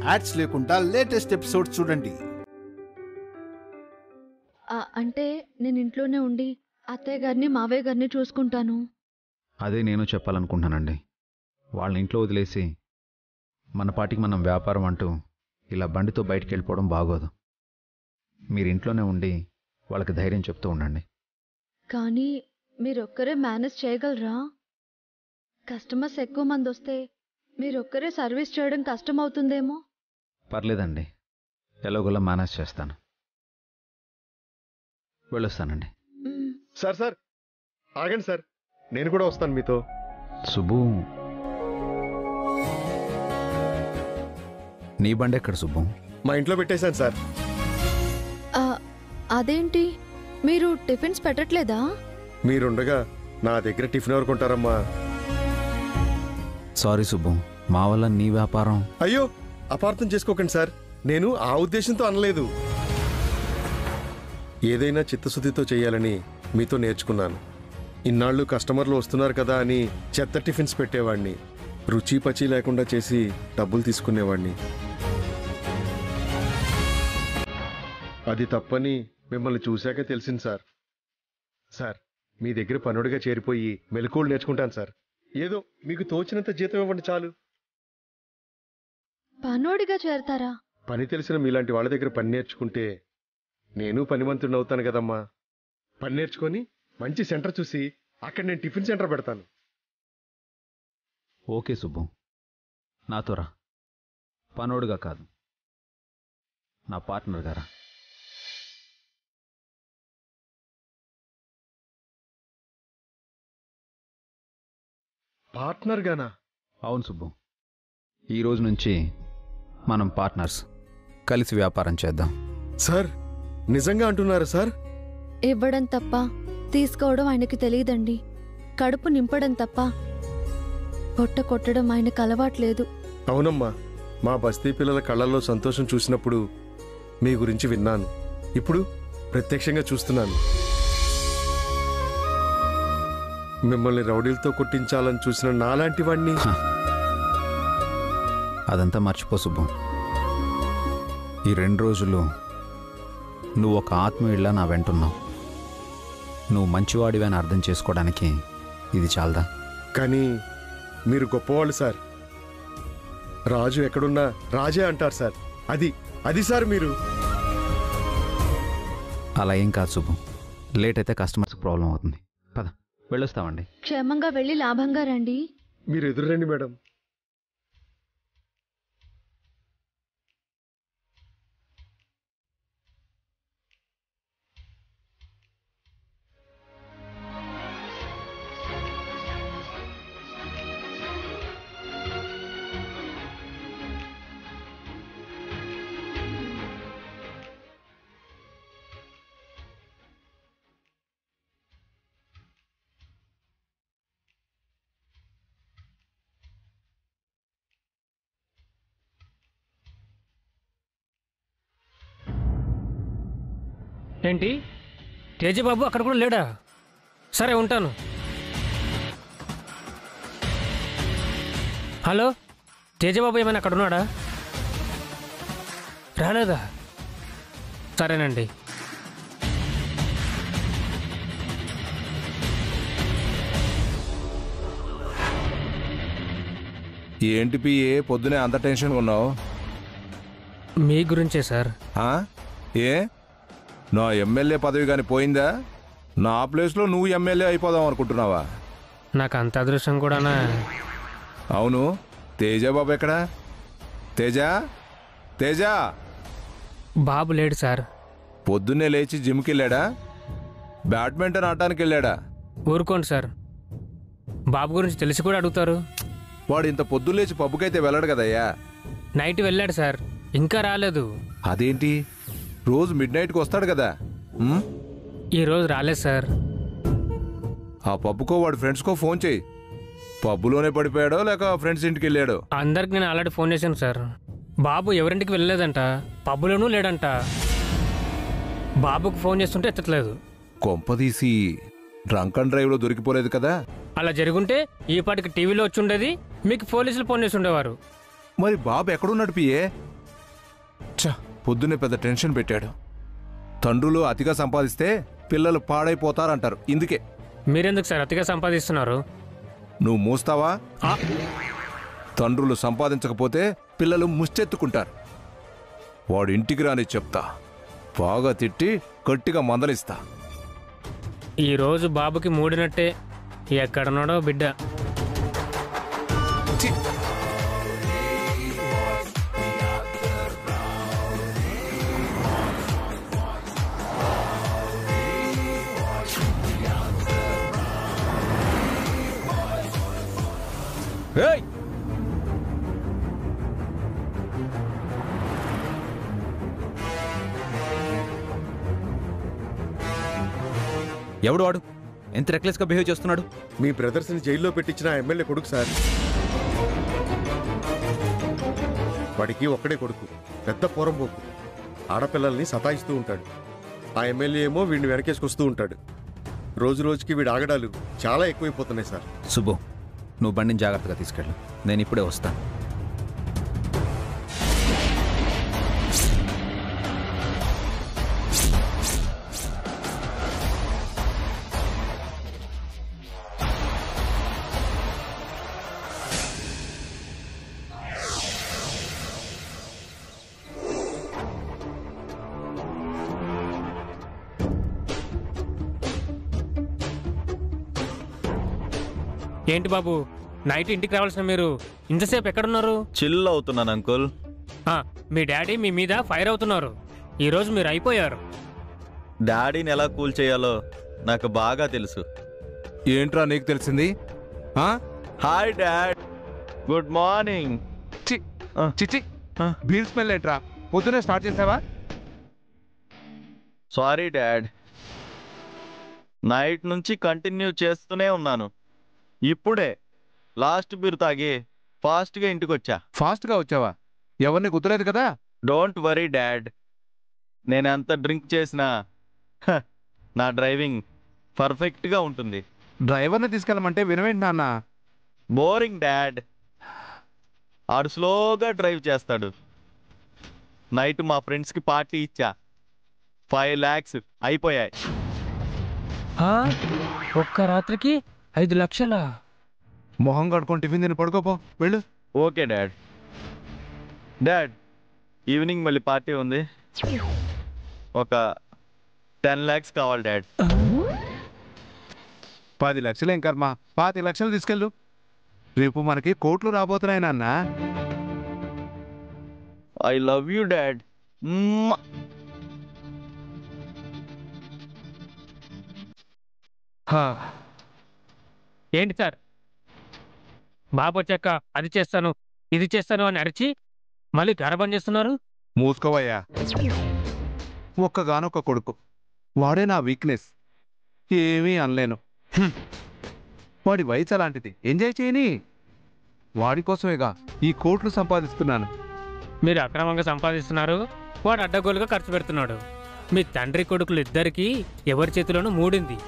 Ads లేకుండా latest episodes చూడండి. అంటే నేను ఇంట్లోనే ఉండి అత్తయ్య గారిని మావయ్య గారిని చూసుకుంటాను. అదే నేను చెప్పాలనుకుంటున్నానండి. వాళ్ళ ఇంట్లో వదిలేసి మన పాటికి మనం వ్యాపారం అంటూ ఇలా బండితో బయటికి వెళ్ళిపోవడం బాగోదు. మీరు ఇంట్లోనే ఉండి వాళ్ళకి ధైర్యం చెప్తూ ఉండండి. కానీ మీరొక్కరే మేనేజ్ చేయగలరా? కస్టమర్స్ ఎక్కువ మంది వస్తే మీరొక్కరే సర్వీస్ చేయడం కష్టమవుతుందేమో. పర్లేదండి, ఎలాగోలా మేనేజ్ చేస్తాను. వెళ్ళొస్తానండి. సార్ ఆగండి సార్, నేను కూడా వస్తాను మీతో. సుబ్బు, నీ బండి ఎక్కడ సుబ్బు? మా ఇంట్లో పెట్టేశాను సార్. అదేంటి, మీరు టిఫిన్స్ పెట్టట్లేదా? మీరుండగా నా దగ్గర టిఫిన్ ఎవరు కొంటారమ్మా? సారీ సుబ్బు, మా వల్ల నీ వ్యాపారం. అయ్యో, అపార్థం చేసుకోకండి సార్, నేను ఆ ఉద్దేశంతో అనలేదు. ఏదైనా చిత్తశుద్ధితో చేయాలని మీతో నేర్చుకున్నాను. ఇన్నాళ్ళు కస్టమర్లు వస్తున్నారు కదా అని చెత్త టిఫిన్స్ పెట్టేవాడిని, రుచి పచి లేకుండా చేసి డబ్బులు తీసుకునేవాడిని. అది తప్పని మిమ్మల్ని చూశాక తెలిసింది సార్. సార్, మీ దగ్గర పనుడిగా చేరిపోయి మెలకువలు నేర్చుకుంటాను సార్. ఏదో మీకు తోచినంత జీతం ఇవ్వండి చాలు. పనోడిగా చేరతారా? పని తెలిసిన మీలాంటి వాళ్ళ దగ్గర పని నేర్చుకుంటే నేను పనిమంతుడిని అవుతాను కదమ్మా. పని నేర్చుకొని మంచి సెంటర్ చూసి అక్కడ నేను టిఫిన్ సెంటర్ పెడతాను. ఓకే సుబ్బు, నాతో రా. పనోడుగా కాదు, నా పార్ట్నర్ గారా. పార్ట్నర్ గానా? అవును సుబ్బు, ఈ రోజు నుంచి మనం పార్ట్నర్స్, కలిసి వ్యాపారం చేద్దాం. సార్, నిజంగా అంటున్నారా సార్? ఇవ్వడం తప్ప తీసుకోవడం ఆయనకి తెలియదండి. కడుపు నింపడం తప్ప పొట్ట కొట్టడం ఆయనకు అలవాట్లేదు. అవునమ్మా, మా బస్తీ పిల్లల కళ్ళల్లో సంతోషం చూసినప్పుడు మీ గురించి విన్నాను, ఇప్పుడు ప్రత్యక్షంగా చూస్తున్నాను. మిమ్మల్ని రౌడీలతో కొట్టించాలని చూసిన నాలాంటి వాణ్ణి. అదంతా మర్చిపో సుబ్బు. ఈ 2 రోజులు నువ్వు ఒక ఆత్మీయుడిలా నా వెంటున్నావు. నువ్వు మంచివాడివి అని అర్థం చేసుకోవడానికి ఇది చాలదా? కానీ మీరు గొప్పవాళ్ళు సార్. రాజు ఎక్కడున్నా రాజే అంటారు సార్. అది సార్ మీరు. అలా ఏం కాదు సుబ్బు, లేట్ అయితే కస్టమర్స్కి ప్రాబ్లం అవుతుంది. పద, వెళ్ళొస్తామండి. క్షేమంగా వెళ్ళి లాభంగా రండి. మీరు ఎదురురండి మేడం. ఏంటి, తేజబాబు అక్కడ కూడా లేడా? సరే, ఉంటాను. హలో, తేజబాబు ఏమైనా అక్కడ ఉన్నాడా? రాలేదా? సరేనండి. ఏంటి పిఏ, పొద్దునే అంత టెన్షన్గా ఉన్నావు? మీ గురించే సార్. ఏ, నా ఎమ్మెల్యే పదవి కానీ పోయిందా? నా ప్లేస్లో నువ్వు ఎమ్మెల్యే అయిపోదాం అనుకుంటున్నావా? నాకు అంత అదృష్టం కూడానా? అవును, తేజబాబు ఎక్కడా? తేజా బాబు లేడు సార్. పొద్దున్నే లేచి జిమ్కి వెళ్ళాడా? బ్యాడ్మింటన్ ఆడటానికి వెళ్ళాడా? ఊరుకోండి సార్, బాబు గురించి తెలిసి కూడా అడుగుతారు. వాడు ఇంత పొద్దున్న లేచి పబ్బుకైతే వెళ్ళాడు కదయ్యా. నైట్ వెళ్ళాడు సార్, ఇంకా రాలేదు. అదేంటి, రోజు మిడ్-నైట్కి వస్తాడు కదా? ఈరోజు రాలేదు సార్. ఆ పబ్బుకో వాడి ఫ్రెండ్స్కో ఫోన్ చేయి. పబ్బులోనే పడిపోయాడో లేక ఫ్రెండ్స్ ఇంటికి వెళ్ళాడో? అందరికి నేను ఆల్రెడీ ఫోన్ చేశాను సార్. బాబు ఎవరింటికి వెళ్ళలేదంట, పబ్బులోనూ లేడంట. బాబుకు ఫోన్ చేస్తుంటే ఎత్తట్లేదు. కొంపదీసి డ్రంక్ అండ్ డ్రైవ్లో దొరికిపోలేదు కదా? అలా జరుగుంటే ఈ పాటికి టీవీలో వచ్చి ఉండేది, మీకు పోలీసులు ఫోన్ చేసి ఉండేవారు. మరి బాబు ఎక్కడున్నాడు పిఏ? పొద్దున్నే పెద్ద టెన్షన్ పెట్టాడు. తండ్రులు అతిగా సంపాదిస్తే పిల్లలు పాడైపోతారంటారు. ఇందుకే. మీరెందుకు సార్ అతిగా సంపాదిస్తున్నారు? నువ్వు మూస్తావా? తండ్రులు సంపాదించకపోతే పిల్లలు ముష్టెత్తుకుంటారు. వాడు ఇంటికి రాని చెప్తా, బాగా తిట్టి గట్టిగా మందలిస్తా. ఈరోజు బాబుకి మూడినట్టే. ఎక్కడున్నాడో బిడ్డ. ఏయ్! ఎవడు వాడు? ఎంత రెక్లెస్గా బిహేవ్ చేస్తున్నాడు? మీ బ్రదర్స్ని జైల్లో పెట్టించిన ఆ ఎమ్మెల్యే కొడుకు సార్. వాడికి ఒక్కడే కొడుకు, పెద్ద పోరంబోకు. ఆడపిల్లల్ని సతాయిస్తూ ఉంటాడు. ఆ ఎమ్మెల్యే ఏమో వీడిని వెనకేసుకొస్తూ ఉంటాడు. రోజు రోజుకి వీడి ఆగడాలు చాలా ఎక్కువైపోతున్నాయి సార్. సుబ్బు, నువ్వు బండిని జాగ్రత్తగా తీసుకెళ్ళు. నేను ఇప్పుడే వస్తాను. ఏంటి బాబు, నైట్ ఇంటికి రావాల్సిన మీరు ఇంతసేపు ఎక్కడున్నారు? చిల్ అవుతున్నాను అంకుల్. మీ డాడీ మీ మీద ఫైర్ అవుతున్నారు. ఈరోజు మీరు అయిపోయారు. డాడీని ఎలా కూల్ చేయాలో నాకు బాగా తెలుసు. ఏంట్రా నీకు తెలిసింది? Hi dad, good morning. చిచి, బీర్ స్మెల్ ఏంట్రా? పొద్దునే స్టార్ట్ చేసావా? సారీ డాడ్, నైట్ నుంచి కంటిన్యూ చేస్తూనే ఉన్నాను. ఇప్పుడే లాస్ట్ బీర్ తాగి ఫాస్ట్గా ఇంటికి వచ్చా. ఫాస్ట్గా వచ్చావా? ఎవరిని కుదరలేదు కదా? డోంట్ వరీ డాడ్, నేను ఎంత డ్రింక్ చేసినా నా డ్రైవింగ్ పర్ఫెక్ట్గా ఉంటుంది. డ్రైవర్ని తీసుకెళ్ళమంటే వినవేంటి నాన్న? బోరింగ్ డాడ్, ఆడు స్లోగా డ్రైవ్ చేస్తాడు. నైట్ మా ఫ్రెండ్స్కి పార్టీ ఇచ్చా, 5 lakhs అయిపోయాయి. ఒక్క రాత్రికి 5 లక్షలా? మొహం కడుకొని టిఫిన్ తిని పడుకోపో, వెళ్ళు. Okay dad. డాడ్, ఈవినింగ్ మళ్ళీ పార్టీ ఉంది. ఒక 10 lakhs కావాలి డాడ్. 10 లక్షలు ఏం కర్మ, 5 లక్షలు తీసుకెళ్ళు. రేపు మనకి కోట్లు రాబోతున్నాయి నాన్న. I love you dad. ఏంటి సార్, బాబు వచ్చాక అది చేస్తాను ఇది చేస్తాను అని అరిచి మళ్ళీ గర్భం చేస్తున్నారు? మూసుకోవయ్యా. ఒక్కగానొక్క కొడుకు, వాడే నా వీక్నెస్. ఏమీ అనలేను. వాడి వయసు అలాంటిది, ఎంజాయ్ చేయని. వాడి కోసమేగా ఈ కోట్లు సంపాదిస్తున్నాను. మీరు అక్రమంగా సంపాదిస్తున్నారు, వాడు అడ్డగోలుగా ఖర్చు పెడుతున్నాడు. మీ తండ్రి కొడుకులు ఇద్దరికీ ఎవరి చేతిలోనూ మూడింది.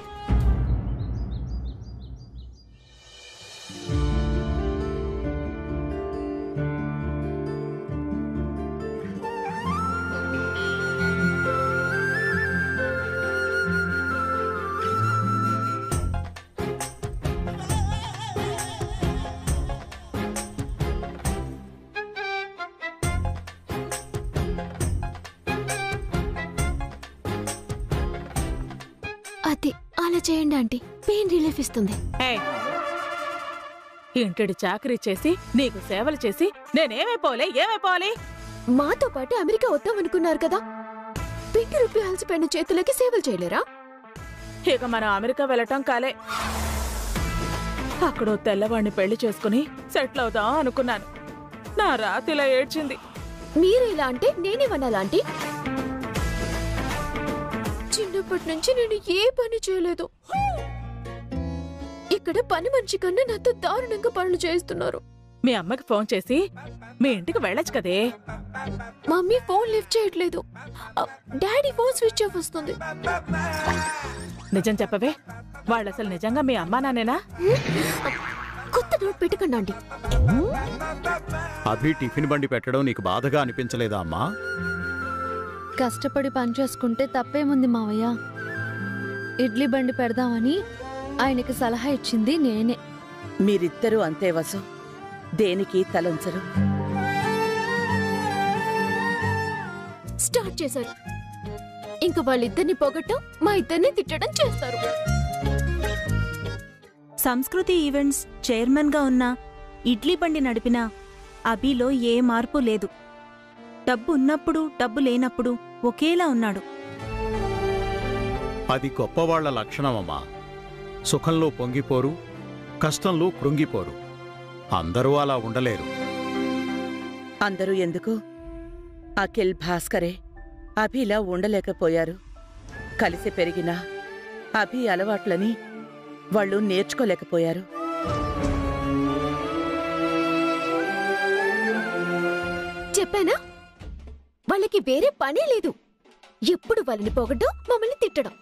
అది అలా చేయండి ఆంటీ, పెయిన్ రిలీఫ్ ఇస్తుంది. ఇంటిడి చాకరీ చేసి నీకు సేవలు చేసి ఏమైపోవాలి? మాతో పాటు అమెరికా వద్దాం అనుకున్నారు కదా, పిండి రూపీ అలసిపోయిన చేతులకి సేవలు చేయలేరా? ఇక మనం అమెరికా వెళ్ళటం కాలే. అక్కడో తెల్లవాడిని పెళ్లి చేసుకుని సెటిల్ అవుదాం అనుకున్నాను. నా రాతిలా ఏడ్చింది. మీరు ఇలా అంటే నేనేమన్నాలాంటీ? చిన్నప్పటి నుంచి నేను ఏ పని చేయలేదు. ఇక్కడ పని మనిషి కన్నా నాతో దారుణంగా పనులు చేస్తున్నారు. మీ అమ్మకి ఫోన్ చేసి మీ ఇంటికి వెళ్ళొచ్చు కదే. మమ్మీ ఫోన్ లిఫ్ట్ చేయట్లేదు, డాడీ ఫోన్ స్విచ్ ఆఫ్ వస్తుంది. నిజం చెప్పవే, వాళ్ళు అసలు నిజంగా మీ అమ్మా నానేనా? కొత్త నోట్ పెట్టకండి ఆంటీ. అభి టిఫిన్ బండి పెట్టడం నీకు బాధగా అనిపించలేదా అమ్మా? కష్టపడి పని చేసుకుంటే తప్పేముంది మావయ్య. ఇడ్లీ బండి పెడదామని ఆయనకి సలహా ఇచ్చింది నేనే. మీరిద్దరూ అంతే వసు, దేనికి తలంచరు. స్టార్ట్ చేశారు. ఇంక వాళ్ళిద్దరిని పొగట్టం, మా ఇద్దరిని తిట్టడం చేస్తారు. సంస్కృతి ఈవెంట్స్ చైర్మన్గా ఉన్న, ఇడ్లీ బండి నడిపిన అభిలో ఏ మార్పు లేదు. డబ్బు ఉన్నప్పుడు డబ్బు లేనప్పుడు ఒకేలా ఉన్నాడు. అది గొప్పవాళ్ల లక్షణమమ్మా. సుఖంలో పొంగిపోరు, కష్టంలో కృంగిపోరు. అందరూ అలా ఉండలేరు. అందరూ ఎందుకు? అఖిల్, భాస్కరే అభిలా ఉండలేకపోయారు. కలిసి పెరిగిన అభి అలవాట్లని వాళ్ళు నేర్చుకోలేకపోయారు. చెప్పానా, వాళ్ళకి వేరే పనే లేదు. ఎప్పుడు వాళ్ళని పొగడ్డం, మమ్మల్ని తిట్టడం.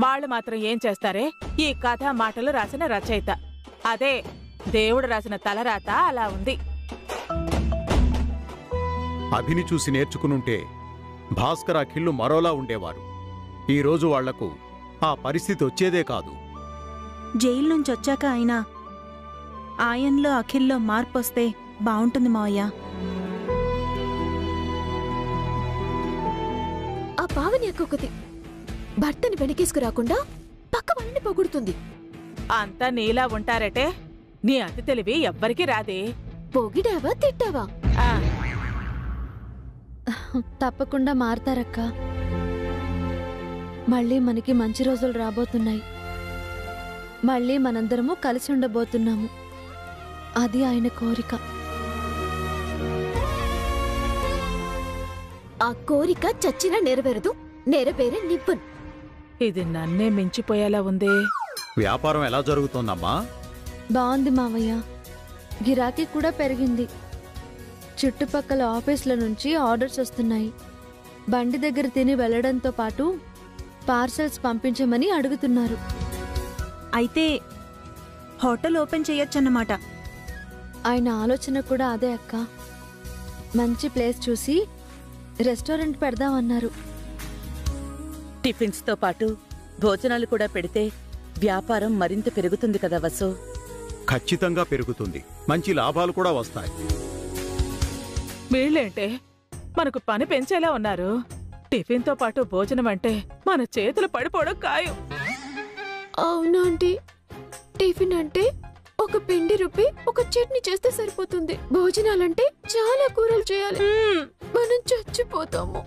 వాళ్ళు మాత్రం ఏం చేస్తారే? ఈ కథ మాటలు రాసిన రచయిత. అదే దేవుడు రాసిన తలరాత అలా ఉంది. అభిని చూసి నేర్చుకునుంటే భాస్కర్ అఖిల్లు మరోలా ఉండేవారు. ఈరోజు వాళ్లకు ఆ పరిస్థితి వచ్చేదే కాదు. జైలు నుంచి వచ్చాక అయినా ఆయన్లో అఖిల్లో మార్పొస్తే బావుంటుంది మావయ్య. ఆ పావని అక్కొకతి భర్తని వెనకేసుకురాకుండా పక్క వాళ్ళని పొగుడుతుంది. అంతా నీలా ఉంటారటే? నీ అతి తెలివి ఎవ్వరికీ రాదే. పొగిడావా, తిట్టావా? తప్పకుండా మారతారక్క. మళ్ళీ మనకి మంచి రోజులు రాబోతున్నాయి. మళ్ళీ మనందరము కలిసి ఉండబోతున్నాము. అది ఆయన కోరిక. ఆ కోరిక చచ్చినా నెరవేరదు, నెరవేరే నివ్వను. ఇది నన్నే మించిపోయేలా ఉందే. వ్యాపారం ఎలా జరుగుతోందమ్మా? బాగుంది మావయ్య. గిరాకీ కూడా పెరిగింది. చుట్టుపక్కల ఆఫీసుల నుంచి ఆర్డర్స్ వస్తున్నాయి. బండి దగ్గర తిని వెళ్లడంతో పాటు పార్సల్స్ పంపించమని అడుగుతున్నారు. అయితే హోటల్ ఓపెన్ చేయొచ్చన్నమాట. ఆయన ఆలోచన కూడా అదే అక్క. మంచి ప్లేస్ చూసి రెస్టారెంట్ పెడదామన్నారు. టిఫిన్స్తో పాటు భోజనాలు కూడా పెడితే వ్యాపారం మరింత పెరుగుతుంది కదా వసు. ఖచ్చితంగా పెరుగుతుంది. మంచి లాభాలు కూడా వస్తాయి. వీళ్ళేంటే మనకు పని పెంచేలా ఉన్నారు. టిఫిన్తో పాటు భోజనం అంటే మన చేతులు పడిపోవడం ఖాయం. అవునా ఆంటీ? టిఫిన్ అంటే ఒక పిండి రుబ్బి ఒక చట్నీ చేస్తే సరిపోతుంది. భోజనాలంటే చాలా కూరలు చేయాలి. మనం చచ్చిపోతాము.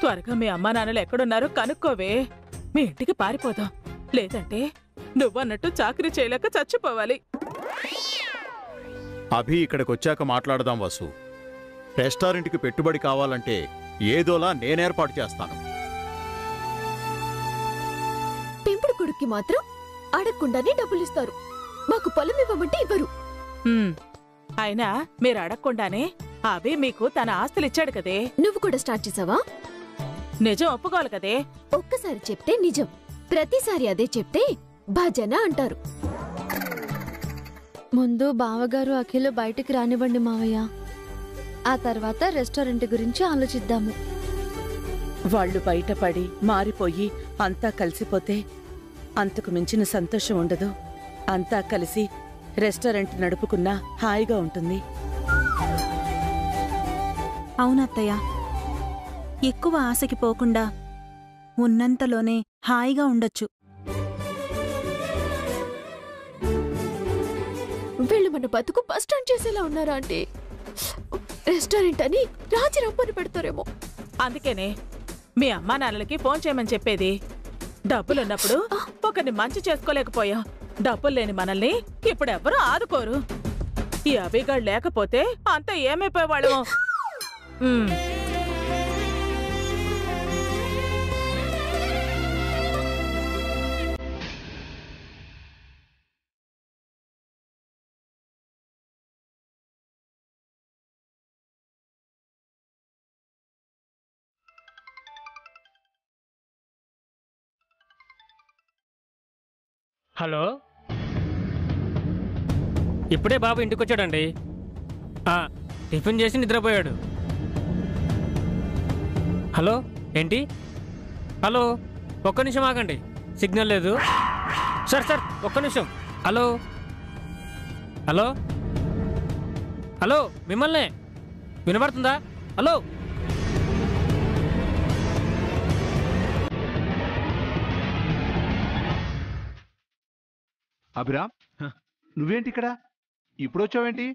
త్వరగా మీ అమ్మా నాన్నలు ఎక్కడున్నారో కనుక్కోవే. మీ ఇంటికి పారిపోదాం. లేదంటే నువ్వన్నట్టు చాకరీ చేయలేక చచ్చిపోవాలి. అభి ఇక్కడికొచ్చాక మాట్లాడదాం వసు. రెస్టారెంట్కి పెట్టుబడి కావాలంటే ఏదోలా నేనేర్పాటు చేస్తాను. పెంపుడు కొడుక్కి మాత్రం అడగకుండానే డబ్బులిస్తారు. మాకు పొలం ఇవ్వమంటే ఇవ్వరు. అయినా మీరు అడగకుండానే అభి మీకు తన ఆస్తులిచ్చాడు కదే. నువ్వు కూడా స్టార్ట్ చేసావా? నిజం ఒప్పుకోవాలి కదే. ఒక్కసారి చెప్తే నిజం, ప్రతిసారి అదే చెప్తే భజన అంటారు. ముందు బావగారు అఖిల్ బయటికి రానివ్వండి మావయ్య. ఆ తర్వాత రెస్టారెంట్ గురించి ఆలోచిద్దాము. వాళ్ళు బయటపడి మారిపోయి అంతా కలిసిపోతే అంతకు మించిన సంతోషం ఉండదు. అంతా కలిసి రెస్టారెంట్ నడుపుకున్నా హాయిగా ఉంటుంది. అవునత్తయ్య, ఎక్కువ ఆశకి పోకుండా ఉన్నంతలోనే హాయిగా ఉండొచ్చు. వీళ్ళు మన బతుకు బస్ స్టాండ్ చేసేలా ఉన్నారా అంటే? రెస్టారెంట్ అని రాజీ రంపని పెడతారేమో. అందుకేనే మీ అమ్మా నాన్నలకి ఫోన్ చేయమని చెప్పేది. డబ్బులున్నప్పుడు ఒకరిని మంచి చేసుకోలేకపోయాం. డబ్బులు లేని మనల్ని ఇప్పుడు ఎవరూ ఆదుకోరు. ఈ అభిగాడు లేకపోతే అంతా ఏమైపోయేవాళ్ళము. హలో, ఇప్పుడే బాబు ఇంటికి వచ్చాడండి. టిఫిన్ చేసి నిద్రపోయాడు. హలో, ఏంటి? హలో, ఒక్క నిమిషం ఆగండి, సిగ్నల్ లేదు. సార్ సార్ ఒక్క నిమిషం. హలో హలో హలో, మిమ్మల్నే వినబడుతుందా? హలో. అభిరామ్, నువ్వేంటి ఇక్కడ? ఇప్పుడు వచ్చావేంటి?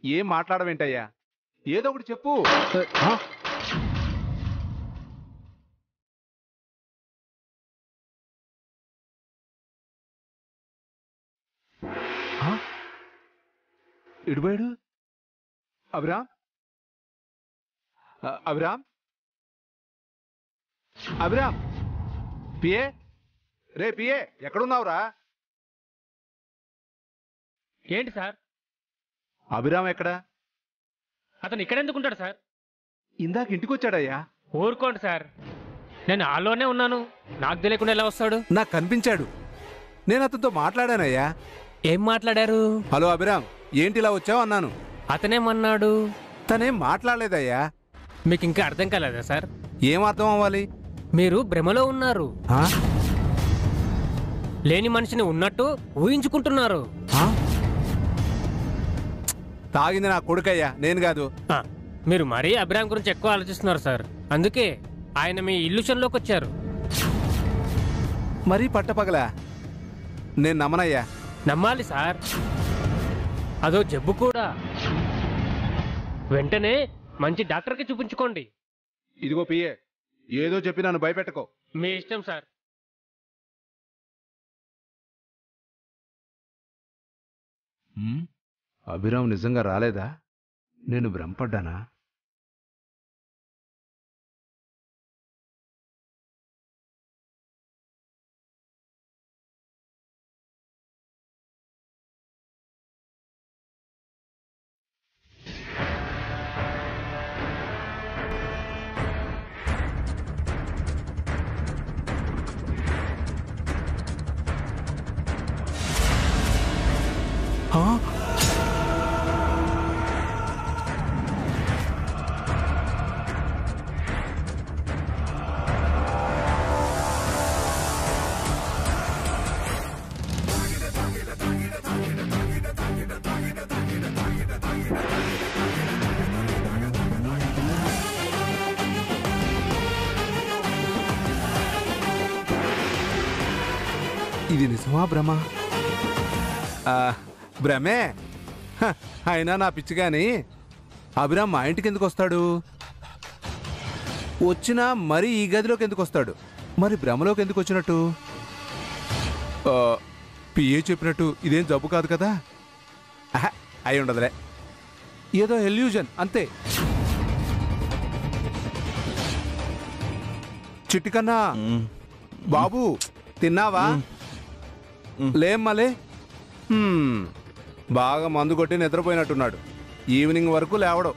ఏం మాట్లాడవేంటయ్యా? ఏదో ఒకటి చెప్పు. ఇడుబోయాడు అభిరామ్. అభిరామ్, అభిరామ్, పిఏ, రే పిఏ, ఎక్కడున్నావురా? ఏంటి సార్? అభిరామ్ ఎక్కడా? అతను ఇక్కడెందుకుంటాడు సార్? ఇందాక ఇంటికి వచ్చాడయ్యా. ఊరుకోండి సార్, నేను ఆలోనే ఉన్నాను, నాకు తెలియకుండా ఎలా వస్తాడు? నాకు కనిపించాడు, నేను అతనితో మాట్లాడానయ్యా. ఏం మాట్లాడారు? హలో అభిరామ్, ఏంటి ఇలా వచ్చావు అన్నాను. అతనేమన్నాడు? తనేం మాట్లాడలేదయ్యా. మీకు ఇంకా అర్థం కాలేదా సార్? ఏం అర్థం అవ్వాలి? మీరు భ్రమలో ఉన్నారు. లేని మనిషిని ఉన్నట్టు ఊహించుకుంటున్నారు. తాగింది నా కొడుకయ్యా, నేను కాదు. మీరు మరీ అభిరామ్ గురించి ఎక్కువ ఆలోచిస్తున్నారు సార్, అందుకే ఆయన మీ ఇల్యూషన్లోకి వచ్చారు. మరీ పట్టపగలా? నేను నమ్మనయ్యా. నమ్మాలి సార్, అదో జబ్బు కూడా. వెంటనే మంచి డాక్టర్కి చూపించుకోండి. ఇదిగో పిఏ, ఏదో చెప్పి నన్ను భయపెట్టుకో. మీ ఇష్టం సార్. అభిరామ్ నిజంగా రాలేదా? నేను భ్రమపడ్డానా? ఇది నిజమా భ్రమ? భ్రమే. అయినా నా పిచ్చి కానీ అభిరామ్ మా ఇంటికి ఎందుకు వస్తాడు? వచ్చినా మరి ఈ గదిలోకి ఎందుకు వస్తాడు? మరి భ్రమలోకి ఎందుకు వచ్చినట్టు? పిఏ చెప్పినట్టు ఇదేం జబ్బు కాదు కదా? అయి ఉండదులే, ఏదో ఎల్యూజన్ అంతే. చిట్టికన్నా బాబు, తిన్నావా? లేం మలే. బాగా మందు కొట్టి నిద్రపోయినట్టున్నాడు. ఈవినింగ్ వరకు లేవడం.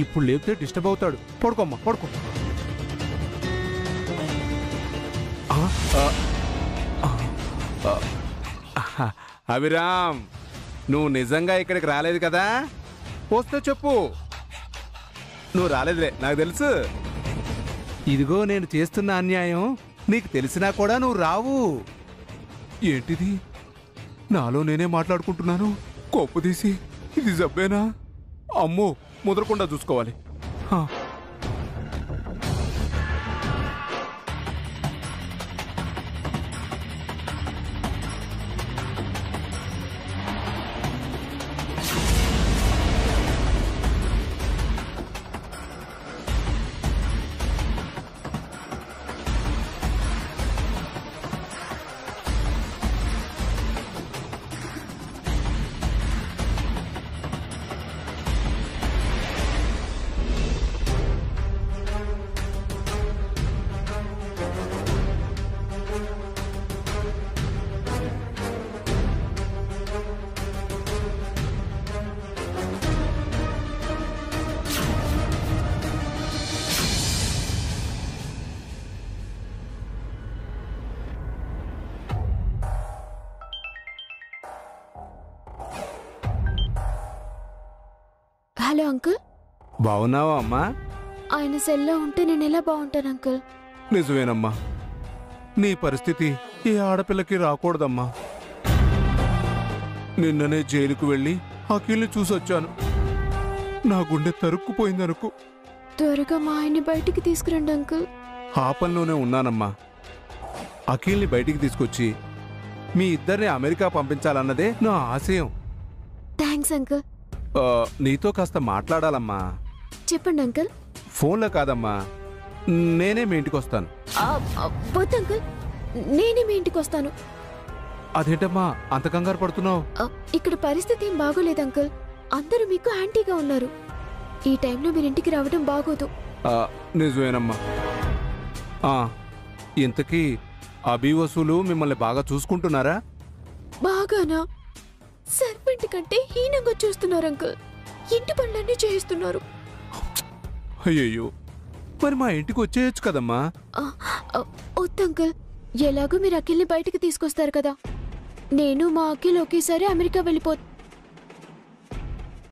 ఇప్పుడు లేపితే డిస్టర్బ్ అవుతాడు. పడుకోమ్మా, పడుకో. అభిరామ్, నువ్వు నిజంగా ఇక్కడికి రాలేదు కదా? వస్తే చెప్పు. నువ్వు రాలేదులే, నాకు తెలుసు. ఇదిగో నేను చేస్తున్న అన్యాయం నీకు తెలిసినా కూడా నువ్వు రావు. ఏంటిది? నాలో నేనే మాట్లాడుకుంటున్నాను. కొప్పుదీసి ఇది జబ్బేనా? అమ్మో, ముదరకుండా చూసుకోవాలి. Hello uncle. బాగున్నావా అమ్మా? ఆయన సెల్లో ఉంటే నేను ఎలా బాగుంటాను అంకుల్? నిజమేనమ్మా, నీ పరిస్థితి ఏ ఆడపిల్లకి రాకూడదమ్మా. నిన్ననే జైలుకు వెళ్ళి అఖిల్ని చూసొచ్చాను. నా గుండె తరుక్కుపోయిందనుకో. త్వరగా మా ఆయన్ని బయటికి తీసుకురండి అంకుల్. ఆ పనిలోనే ఉన్నానమ్మా. అఖిల్ని బయటికి తీసుకొచ్చి మీ ఇద్దరిని అమెరికా పంపించాలన్నదే నా ఆశయం. Thanks uncle. నీతో కాస్త మాట్లాడాలమ్మా. చెప్పండి అంకుల్. ఫోన్లో కాదమ్మా, నేనే మీ ఇంటికి వస్తాను. వద్దు అంకుల్, నేనే మీ ఇంటికి వస్తాను. అదేంటమ్మా అంత కంగారు పడుతున్నావు? ఇక్కడ పరిస్థితి ఏం బాగోలేదు అంకుల్. అందరూ మీకు యాంటీగా ఉన్నారు. ఈ టైంలో మీరు ఇంటికి రావడం బాగోదు. నిజమేనమ్మా. ఇంతకీ అభి వసూలు మిమ్మల్ని బాగా చూసుకుంటున్నారా? బాగానా? సర్పెంట్ కంటే హీనంగా చూస్తున్నారు అంకుల్. ఇంటి పనులన్నీ చేయిస్తున్నారు. అయ్యయ్యో, మరి మా ఇంటికి వచ్చేయచ్చు కదమ్మా. వద్దు అంకుల్, ఎలాగో మీరు అఖిల్ని బయటికి తీసుకొస్తారు కదా. నేను మా అఖిల్ ఒకేసారి అమెరికా వెళ్ళిపోతాను.